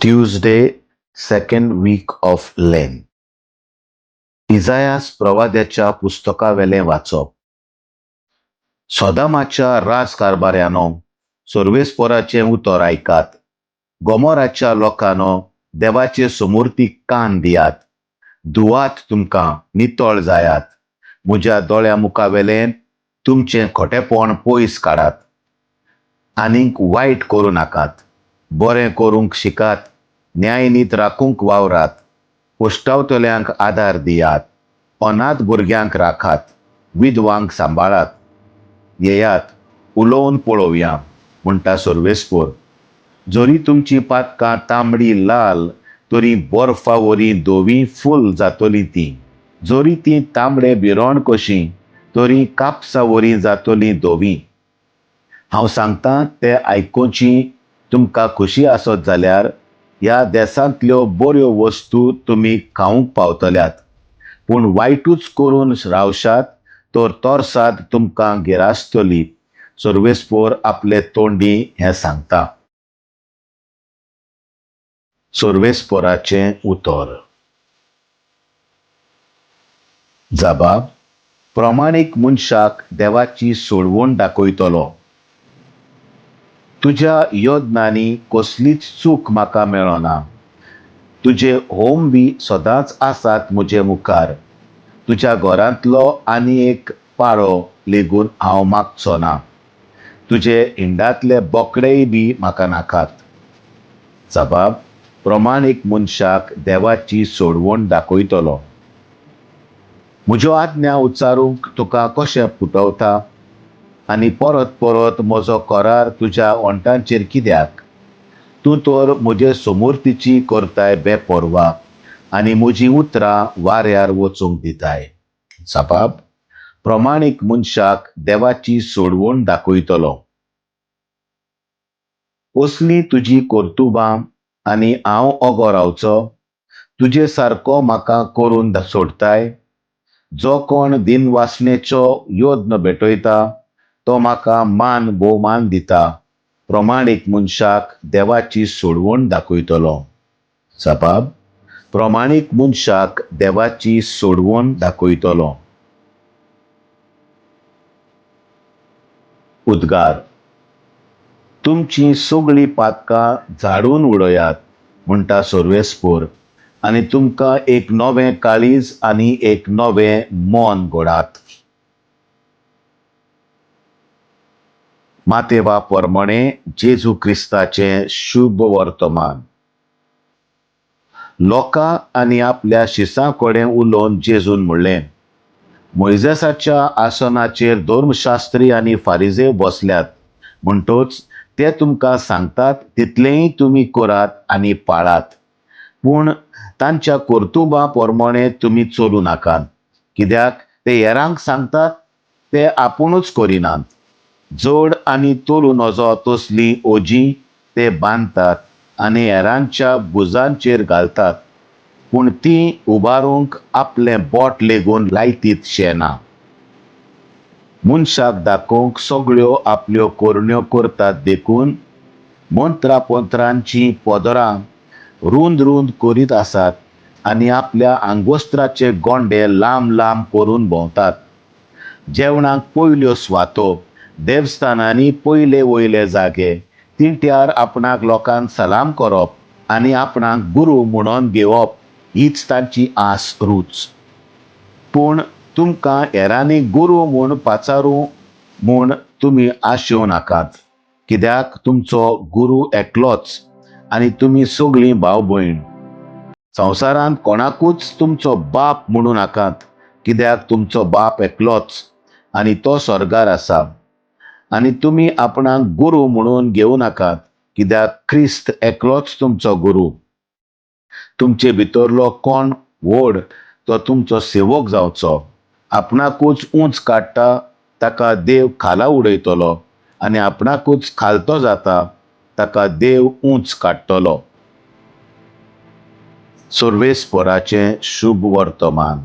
Tuesday, second week of Lent. इजायास प्रवाद्याच्या पुस्तकावेलें वाचप. सोदामाच्या राजकारभाऱ्यानो, सोर्वेस्पोराचें उतर आयकात. गोमोराच्या लोकांनो, देवाचे समूर्तीक कान दियात. दुवात तुमकां नितळ जायात. म्हज्या दोळ्या मुखावेलें तुमचें खोटेपण पयस काडात. आनीक वायट करूं नाकात. बरें करूंक शिकात. न्यायनीत राखूंक वावरात. पोस्टावतल्यांक आदार दियात. अनाथ भुरग्यांक राखात. विधवांक सांबाळात. येयात, उलोवन पळोवया, म्हणटा सोर्वेस्पोर. जरी तुमची पातकां तांबडी लाल, तरी बर्फावरी धवी फूल जातली ती. जरी ती तांबडे भिरोण कशी, तरी कापसावरी जातली धवी. हांव सांगतां तें आयकुची तुमकां खुशी आसत जाल्यार ह्या देसांतल्यो बऱ्यो वस्तू तुमी खावंक पावतल्यात. पूण वायटूच करून रावशात तर तोर्साद तुमकां गिरासतली. सोर्वेस्पोर आपले तोंडी हें सांगता. सोर्वेस्पोराचें उतर. जबाब. प्रमाणीक मनशाक देवाची सोडवण दाखयतलो. तुज्या योजनांनी कसलीच चूक म्हाका मेळना. तुजे होम बी सदांच आसात म्हजे मुखार. तुज्या घरांतलो आनी एक पाळो लेगून हांव मागचो ना. तुजे हिंडातले बोकडेय बी म्हाका नाकात. जबाब. प्रमाणीक मनशाक देवाची सोडवण दाखयतलो. म्हज्यो आज्ञा उच्चारूंक तुका कशें फुटवता? आनी परत परत म्हजो करार तुज्या ओंठांचेर कित्याक? तूं तर म्हजे समूर्तीची करताय बेपरवा आनी म्हजीं उतरां वाऱ्यार वचूंक दिताय. जबाब. प्रमाणीक मनशाक देवाची सोडवण दाखयतलो. असली तुजी कर्तुबां आनी हांव ओगो रावचो? तुजे सारको म्हाका करून सोडताय? जो कोण दिनवासनेचो योद्न भेटयता, तो म्हाका मान भोवमान दिता. प्रमाणीक मनशाक देवाची सोडवण दाखयतलो. जबाब. प्रमाणीक मनशाक देवाची सोडवण दाखयतलो. उद्गार. तुमची सगळीं पातकां झाडून उडयात, म्हणटा सोर्वेस्पोर, आनी तुमकां एक नवें काळीज आनी एक नवें मोन घोडात. मातेवा परमणे जेजू क्रिस्ताचें शुभ वर्तमान. लोकां आनी आपल्या शिसां कडेन उलोवन जेजून म्हणलें, मोइजेसाच्या आसनाचेर धर्मशास्त्री आनी फारिजेव बसल्यात. म्हणटच ते तुमकां सांगतात तितलेंय तुमी करात आनी पाळात. पूण तांच्या कर्तुबां परमणे तुमी चलूं नाकात. कित्याक ते हेरांक सांगतात ते आपुणूच करिनात. जड आनी तोलू नजो तसलीं ओजीं ते बांदतात आनी हेरांच्या भुजांचेर घालतात. पूण तीं उबारूंक आपलें बोट लेगून लायतीत शेना. मनशाक दाखोवंक सगळ्यो आपल्यो कोरण्यो करतात देखून मंत्रांपंत्रांचीं पदरां रुंद रुंद करीत आसात आनी आपल्या आंगवस्त्राचे गोंडे लांब लांब करून भोंवतात. जेवणाक पयल्यो सुवातो, देवस्थानांनी पयले वयले जागे, तिट्यार आपणाक लोकांक सलाम करप आनी आपणाक गुरू म्हणून घेवप हीच तांची आस रूच. पूण तुमकां हेरांनी गुरू म्हूण पाचारूं म्हूण तुमी आशेवं नाकात. कित्याक तुमचो गुरू एकलोच आनी तुमी सगळीं भाव भयण. संवसारांत कोणाकूच तुमचो बाप म्हणूं नाकात. कित्याक तुमचो बाप एकलोच आनी तो स्वर्गार आसा. आनी तुमी आपणाक गुरू म्हणून घेवं नाकात. कित्याक क्रिस्त एकलोच तुमचो गुरू. तुमचे भितरलो कोण व्हड तो तुमचो सेवक जावचो. आपणाकूच उंच काडटा ताका देव खाला उडयतलो आनी आपणाकूच खालतो जाता ताका देव उंच काडटलो. सोर्वेस्पोराचें शुभ वर्तमान.